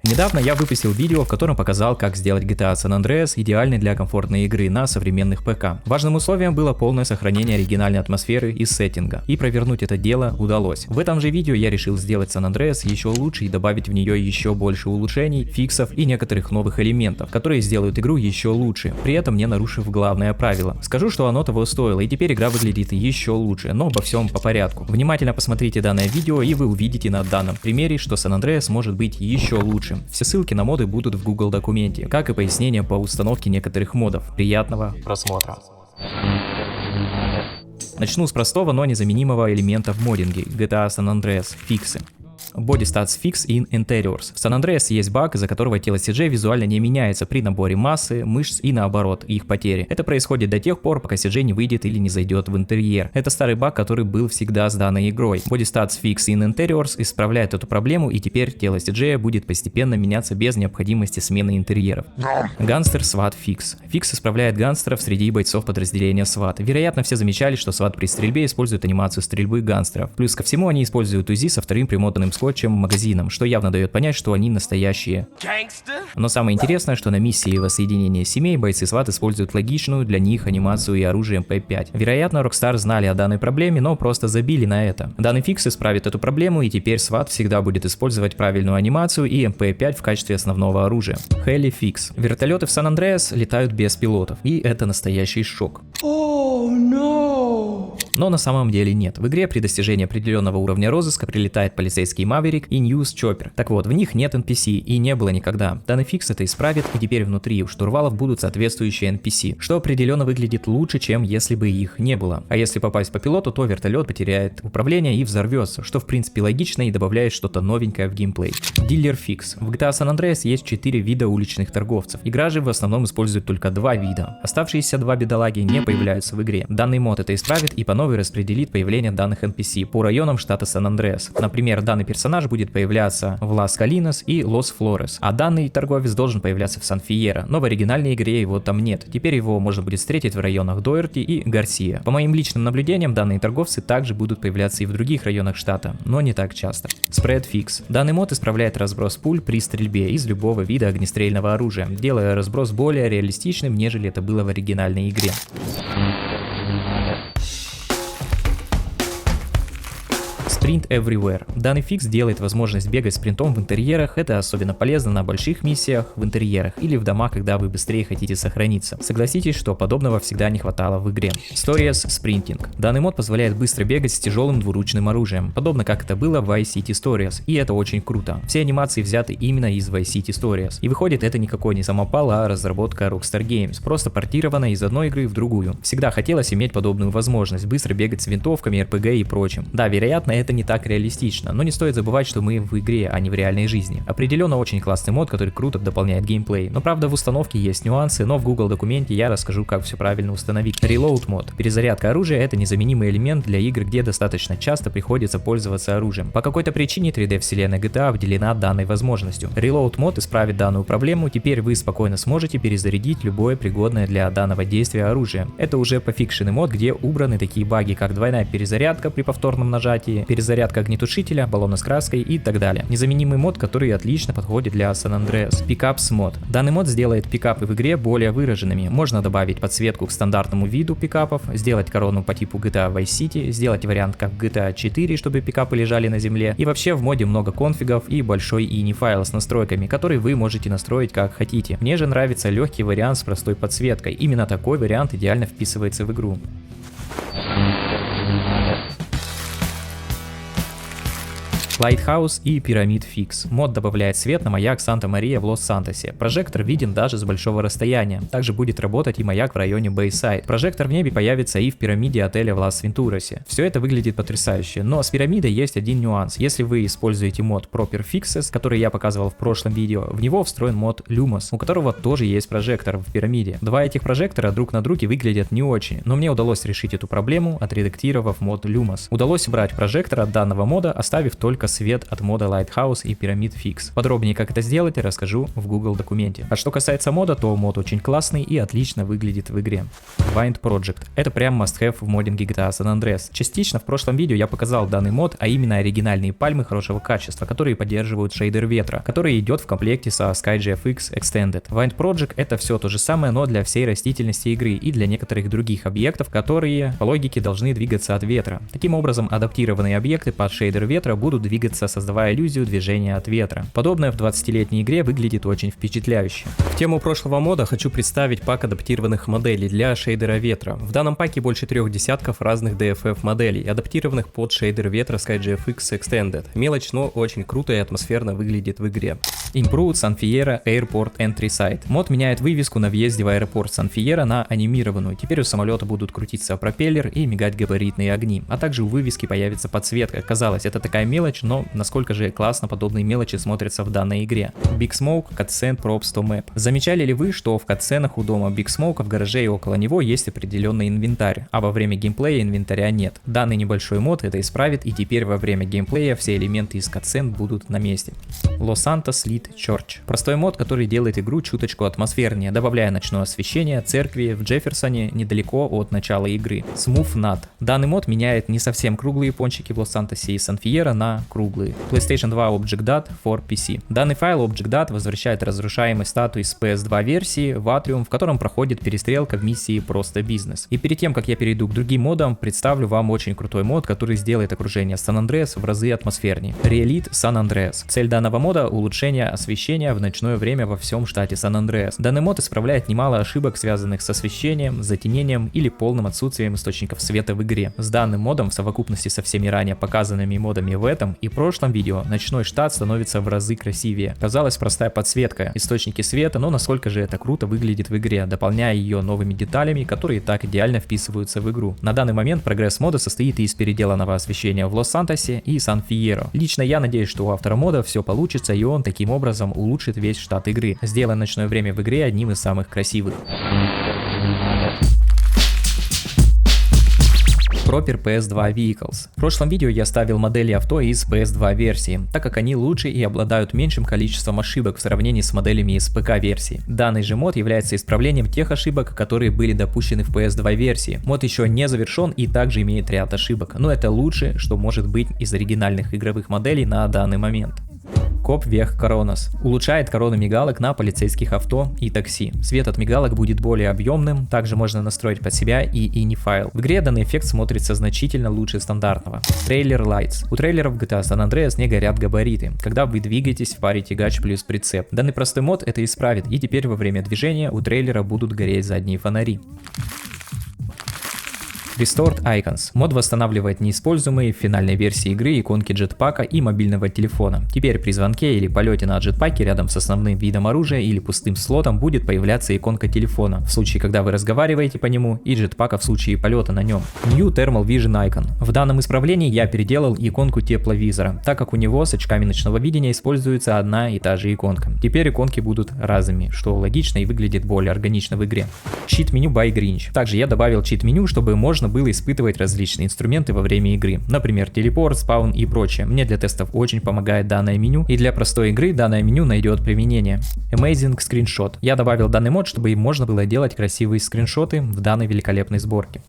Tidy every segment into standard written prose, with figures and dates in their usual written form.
Недавно я выпустил видео, в котором показал, как сделать GTA San Andreas идеальной для комфортной игры на современных ПК. Важным условием было полное сохранение оригинальной атмосферы и сеттинга, и провернуть это дело удалось. В этом же видео я решил сделать San Andreas еще лучше и добавить в нее еще больше улучшений, фиксов и некоторых новых элементов, которые сделают игру еще лучше, при этом не нарушив главное правило. Скажу, что оно того стоило, и теперь игра выглядит еще лучше, но обо всем по порядку. Внимательно посмотрите данное видео, и вы увидите на данном примере, что San Andreas может быть еще лучше. Все ссылки на моды будут в Google документе, как и пояснения по установке некоторых модов. Приятного просмотра. Начну с простого, но незаменимого элемента в моддинге GTA San Andreas – фиксы. Body Stats Fix in Interiors. В San Andreas есть баг, из-за которого тело CJ визуально не меняется при наборе массы, мышц и наоборот, их потери. Это происходит до тех пор, пока CJ не выйдет или не зайдет в интерьер. Это старый баг, который был всегда с данной игрой. Body Stats Fix in Interiors исправляет эту проблему, и теперь тело CJ будет постепенно меняться без необходимости смены интерьеров. Гангстер SWAT Fix. Фикс исправляет гангстеров среди бойцов подразделения SWAT. Вероятно, все замечали, что SWAT при стрельбе использует анимацию стрельбы гангстеров. Плюс ко всему они используют УЗИ со вторым примотанным скотчем магазином, что явно дает понять, что они настоящие. Но самое интересное, что на миссии воссоединения семей бойцы SWAT используют логичную для них анимацию и оружие MP5. Вероятно, Rockstar знали о данной проблеме, но просто забили на это. Данный фикс исправит эту проблему, и теперь SWAT всегда будет использовать правильную анимацию и MP5 в качестве основного оружия. Heli Fix. Вертолеты в San Andreas летают без пилотов, и это настоящий шок. Но на самом деле нет. В игре при достижении определенного уровня розыска прилетает полицейский Maverick и News Chopper. Так вот, в них нет NPC и не было никогда. Данный фикс это исправит, и теперь внутри у штурвалов будут соответствующие NPC, что определенно выглядит лучше, чем если бы их не было. А если попасть по пилоту, то вертолет потеряет управление и взорвется, что в принципе логично и добавляет что-то новенькое в геймплей. Dealer Fix. В GTA San Andreas есть 4 вида уличных торговцев. Игра же в основном использует только 2 вида. Оставшиеся 2 бедолаги не появляются в игре. Данный мод это исправит и по новой распределит появление данных NPC по районам штата San Andreas. Например, данный персонаж будет появляться в Лас Калинас и Лос Флорес, а данный торговец должен появляться в Сан-Фьеро, но в оригинальной игре его там нет. Теперь его можно будет встретить в районах Дуэрти и Гарсия. По моим личным наблюдениям, данные торговцы также будут появляться и в других районах штата, но не так часто. Spread Fix. Данный мод исправляет разброс пуль при стрельбе из любого вида огнестрельного оружия, делая разброс более реалистичным, нежели это было в оригинальной игре. Sprint Everywhere. Данный фикс делает возможность бегать спринтом в интерьерах, это особенно полезно на больших миссиях в интерьерах или в домах, когда вы быстрее хотите сохраниться. Согласитесь, что подобного всегда не хватало в игре. Stories Sprinting. Данный мод позволяет быстро бегать с тяжелым двуручным оружием, подобно как это было в Vice City Stories, и это очень круто. Все анимации взяты именно из Vice City Stories, и выходит это никакой не самопал, а разработка Rockstar Games, просто портирована из одной игры в другую. Всегда хотелось иметь подобную возможность, быстро бегать с винтовками, RPG и прочим. Да, вероятно, это не так реалистично, но не стоит забывать, что мы в игре, а не в реальной жизни. Определенно очень классный мод, который круто дополняет геймплей, но правда в установке есть нюансы, но в Google документе я расскажу, как все правильно установить. Reload мод. Перезарядка оружия это незаменимый элемент для игр, где достаточно часто приходится пользоваться оружием. По какой-то причине 3D вселенная GTA обделена данной возможностью. Reload мод исправит данную проблему, теперь вы спокойно сможете перезарядить любое пригодное для данного действия оружие. Это уже пофикшенный мод, где убраны такие баги, как двойная перезарядка при повторном нажатии, перезарядка огнетушителя, баллона с краской и так далее. Незаменимый мод, который отлично подходит для San Andreas. Pickups мод. Данный мод сделает пикапы в игре более выраженными. Можно добавить подсветку к стандартному виду пикапов, сделать корону по типу GTA Vice City, сделать вариант как в GTA 4, чтобы пикапы лежали на земле. И вообще в моде много конфигов и большой ini файл с настройками, которые вы можете настроить как хотите. Мне же нравится легкий вариант с простой подсветкой. Именно такой вариант идеально вписывается в игру. Lighthouse и Pyramid Fix. Мод добавляет свет на маяк Санта-Мария в Лос-Сантосе. Прожектор виден даже с большого расстояния. Также будет работать и маяк в районе Бейсайд. Прожектор в небе появится и в пирамиде отеля в Лас-Вентурасе. Все это выглядит потрясающе, но с пирамидой есть один нюанс. Если вы используете мод Proper Fixes, который я показывал в прошлом видео, в него встроен мод Lumos, у которого тоже есть прожектор в пирамиде. Два этих прожектора друг на друге выглядят не очень, но мне удалось решить эту проблему, отредактировав мод Lumos. Удалось убрать прожектор от данного мода, оставив только только свет от мода Lighthouse и Pyramid Fix. Подробнее как это сделать расскажу в Google документе. А что касается мода, то мод очень классный и отлично выглядит в игре. Wind Project. Это прям must-have в моддинге GTA San Andreas. Частично в прошлом видео я показал данный мод, а именно оригинальные пальмы хорошего качества, которые поддерживают шейдер ветра, который идет в комплекте со SkyGFX Extended. Wind Project это все то же самое, но для всей растительности игры и для некоторых других объектов, которые по логике должны двигаться от ветра. Таким образом, адаптированные объекты под шейдер ветра будут двигаться, создавая иллюзию движения от ветра. Подобное в 20-летней игре выглядит очень впечатляюще. В тему прошлого мода хочу представить пак адаптированных моделей для шейдера ветра. В данном паке больше 3 десятков разных DFF моделей, адаптированных под шейдер ветра SkyGFX Extended. Мелочь, но очень круто и атмосферно выглядит в игре. Improved San Fierro Airport Entry Site. Мод меняет вывеску на въезде в аэропорт Сан Фьерро на анимированную. Теперь у самолета будут крутиться пропеллер и мигать габаритные огни, а также у вывески появится подсветка. Казалось, это такая мелочь, но насколько же классно подобные мелочи смотрятся в данной игре. Big Smoke Cutscene Props to Map. Замечали ли вы, что в катсценах у дома Big Smoke в гараже и около него есть определенный инвентарь, а во время геймплея инвентаря нет? Данный небольшой мод это исправит, и теперь во время геймплея все элементы из катсцен будут на месте. Los Santos Lit Church. Простой мод, который делает игру чуточку атмосфернее, добавляя ночное освещение церкви в Джефферсоне недалеко от начала игры. Smooth Nut. Данный мод меняет не совсем круглые пончики в Лос-Сантосе и Сан-Фьерро на круглые. PlayStation 2 Object Dat for PC. Данный файл Object Dat возвращает разрушаемость статуи с PS2 версии в Atrium, в котором проходит перестрелка в миссии Просто Бизнес. И перед тем, как я перейду к другим модам, представлю вам очень крутой мод, который сделает окружение San Andreas в разы атмосфернее. Relight San Andreas. Цель данного мода — улучшение освещения в ночное время во всем штате Сан-Андреас. Данный мод исправляет немало ошибок, связанных с освещением, затенением или полным отсутствием источников света в игре. С данным модом в совокупности со всеми ранее показанными модами в этом и прошлом видео ночной штат становится в разы красивее. Казалось, простая подсветка, источники света, но насколько же это круто выглядит в игре, дополняя ее новыми деталями, которые так идеально вписываются в игру. На данный момент прогресс мода состоит из переделанного освещения в Лос-Сантосе и Сан-Фьерро. Лично я надеюсь, что у автора мода все получится и он таким образом улучшит весь штат игры, сделая ночное время в игре одним из самых красивых. Proper PS2 Vehicles. В прошлом видео я ставил модели авто из PS2 версии, так как они лучше и обладают меньшим количеством ошибок в сравнении с моделями из ПК версии. Данный же мод является исправлением тех ошибок, которые были допущены в PS2 версии. Мод еще не завершен и также имеет ряд ошибок, но это лучшее, что может быть из оригинальных игровых моделей на данный момент. Cop Veh Coronas. Улучшает короны мигалок на полицейских авто и такси. Свет от мигалок будет более объемным, также можно настроить под себя и ini файл. В игре данный эффект смотрится значительно лучше стандартного. Trailer Lights. У трейлеров GTA San Andreas не горят габариты, когда вы двигаетесь в паре тягач плюс прицеп. Данный простой мод это исправит, и теперь во время движения у трейлера будут гореть задние фонари. Restored Icons. Мод восстанавливает неиспользуемые в финальной версии игры иконки джетпака и мобильного телефона. Теперь при звонке или полете на джетпаке рядом с основным видом оружия или пустым слотом будет появляться иконка телефона, в случае, когда вы разговариваете по нему, и джетпака в случае полета на нем. New Thermal Vision Icon. В данном исправлении я переделал иконку тепловизора, так как у него с очками ночного видения используется одна и та же иконка. Теперь иконки будут разными, что логично и выглядит более органично в игре. Cheat меню by Grinch. Также я добавил cheat меню, чтобы можно было испытывать различные инструменты во время игры, например, телепорт, спаун и прочее. Мне для тестов очень помогает данное меню, и для простой игры данное меню найдет применение. Amazing Screenshot. Я добавил данный мод, чтобы им можно было делать красивые скриншоты в данной великолепной сборке.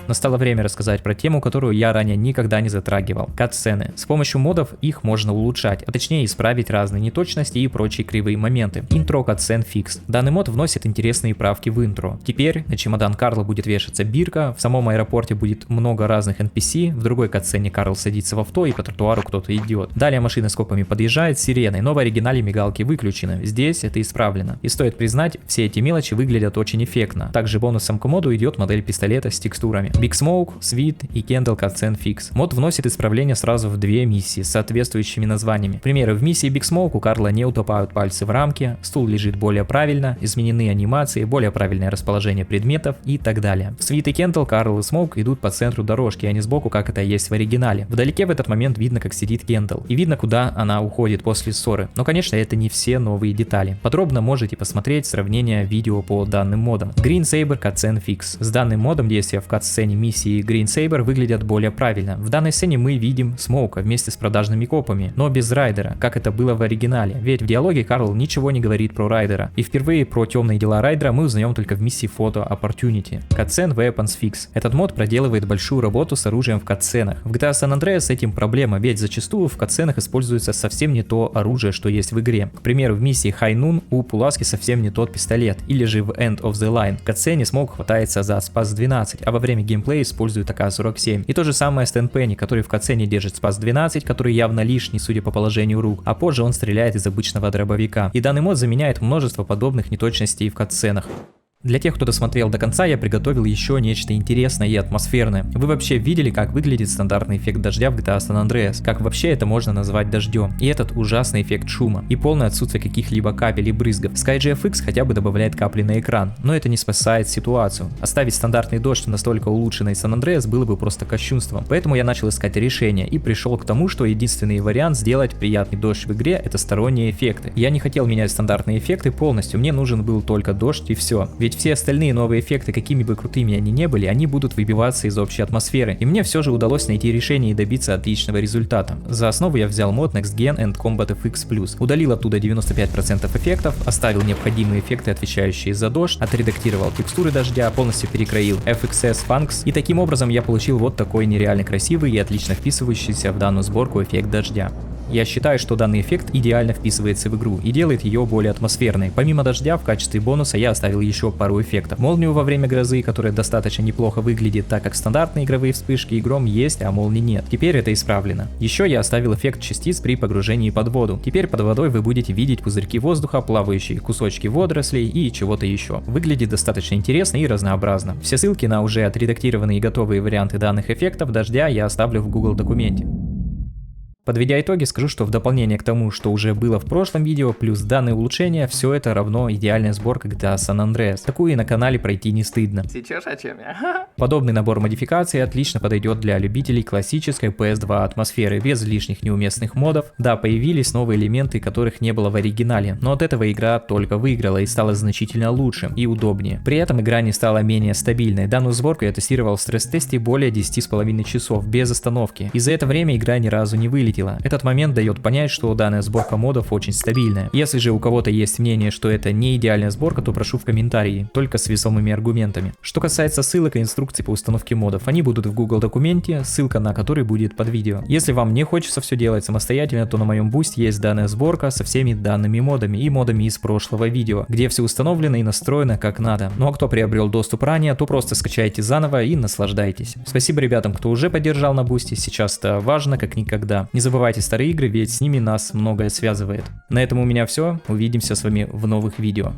Настало время рассказать про тему, которую я ранее никогда не затрагивал – катсцены. С помощью модов их можно улучшать, а точнее исправить разные неточности и прочие кривые моменты. Интро катсцен фикс. Данный мод вносит интересные правки в интро. Теперь на чемодан Карла будет вешаться бирка, в самом аэропорте будет много разных NPC, в другой катсцене Карл садится в авто и по тротуару кто-то идет. Далее машина с копами подъезжает с сиреной, но в оригинале мигалки выключены. Здесь это исправлено. И стоит признать, все эти мелочи выглядят очень эффектно. Также бонусом к моду идет модель пистолета с текстурами. Big Smoke, Sweet и Candle Cutscene Fix. Мод вносит исправления сразу в две миссии с соответствующими названиями. К примеру, в миссии Big Smoke у Карла не утопают пальцы в рамке, стул лежит более правильно, изменены анимации, более правильное расположение предметов и так далее. В Sweet и Candle Карл и Smoke идут по центру дорожки, а не сбоку, как это есть в оригинале. Вдалеке в этот момент видно, как сидит Candle, и видно, куда она уходит после ссоры. Но, конечно, это не все новые детали. Подробно можете посмотреть сравнение видео по данным модам. Green Saber Cutscene Fix. С данным модом действия в катсцене катсцене миссии Green Saber выглядят более правильно. В данной сцене мы видим Смоука вместе с продажными копами, но без Райдера, как это было в оригинале, ведь в диалоге Карл ничего не говорит про Райдера. И впервые про темные дела Райдера мы узнаем только в миссии Photo Opportunity. Катсцен Weapons Fix. Этот мод проделывает большую работу с оружием в катсценах. В GTA San Andreas с этим проблема, ведь зачастую в катсценах используется совсем не то оружие, что есть в игре. К примеру, в миссии High Noon у Пуласки совсем не тот пистолет, или же в End of the Line. В катсцене Смоук хватается за Спас-12, а во время геймплея использует АК-47. И то же самое с Тен Пенни, который в катсцене держит Спас-12, который явно лишний, судя по положению рук, а позже он стреляет из обычного дробовика. И данный мод заменяет множество подобных неточностей в катсценах. Для тех, кто досмотрел до конца, я приготовил еще нечто интересное и атмосферное. Вы вообще видели, как выглядит стандартный эффект дождя в GTA San Andreas? Как вообще это можно назвать дождем? И этот ужасный эффект шума. И полное отсутствие каких-либо капель и брызгов. SkyGFX хотя бы добавляет капли на экран, но это не спасает ситуацию. Оставить стандартный дождь в настолько улучшенной San Andreas было бы просто кощунством. Поэтому я начал искать решение и пришел к тому, что единственный вариант сделать приятный дождь в игре — это сторонние эффекты. Я не хотел менять стандартные эффекты полностью, мне нужен был только дождь и все. Ведь все остальные новые эффекты, какими бы крутыми они ни были, они будут выбиваться из общей атмосферы. И мне все же удалось найти решение и добиться отличного результата. За основу я взял мод Next Gen and Combat FX+. Удалил оттуда 95% эффектов, оставил необходимые эффекты, отвечающие за дождь, отредактировал текстуры дождя, полностью перекроил FXS Funks, и таким образом я получил вот такой нереально красивый и отлично вписывающийся в данную сборку эффект дождя. Я считаю, что данный эффект идеально вписывается в игру и делает ее более атмосферной. Помимо дождя, в качестве бонуса я оставил еще пару эффектов. Молнию во время грозы, которая достаточно неплохо выглядит, так как стандартные игровые вспышки и гром есть, а молнии нет. Теперь это исправлено. Еще я оставил эффект частиц при погружении под воду. Теперь под водой вы будете видеть пузырьки воздуха, плавающие кусочки водорослей и чего-то еще. Выглядит достаточно интересно и разнообразно. Все ссылки на уже отредактированные и готовые варианты данных эффектов дождя я оставлю в Google документе. Подведя итоги, скажу, что в дополнение к тому, что уже было в прошлом видео, плюс данные улучшения, все это равно идеальная сборка GTA San Andreas. Такую и на канале пройти не стыдно. Сейчас о чем я? Подобный набор модификаций отлично подойдет для любителей классической PS2 атмосферы, без лишних неуместных модов. Да, появились новые элементы, которых не было в оригинале, но от этого игра только выиграла и стала значительно лучше и удобнее. При этом игра не стала менее стабильной. Данную сборку я тестировал в стресс-тесте более 10,5 часов, без остановки. И за это время игра ни разу не вылетела. Этот момент дает понять, что данная сборка модов очень стабильная. Если же у кого-то есть мнение, что это не идеальная сборка, то прошу в комментарии, только с весомыми аргументами. Что касается ссылок и инструкций по установке модов, они будут в Google документе, ссылка на который будет под видео. Если вам не хочется все делать самостоятельно, то на моем бусте есть данная сборка со всеми данными модами и модами из прошлого видео, где все установлено и настроено как надо. Ну а кто приобрел доступ ранее, то просто скачайте заново и наслаждайтесь. Спасибо ребятам, кто уже поддержал на бусте, сейчас это важно как никогда. Не забывайте старые игры, ведь с ними нас многое связывает. На этом у меня все, увидимся с вами в новых видео.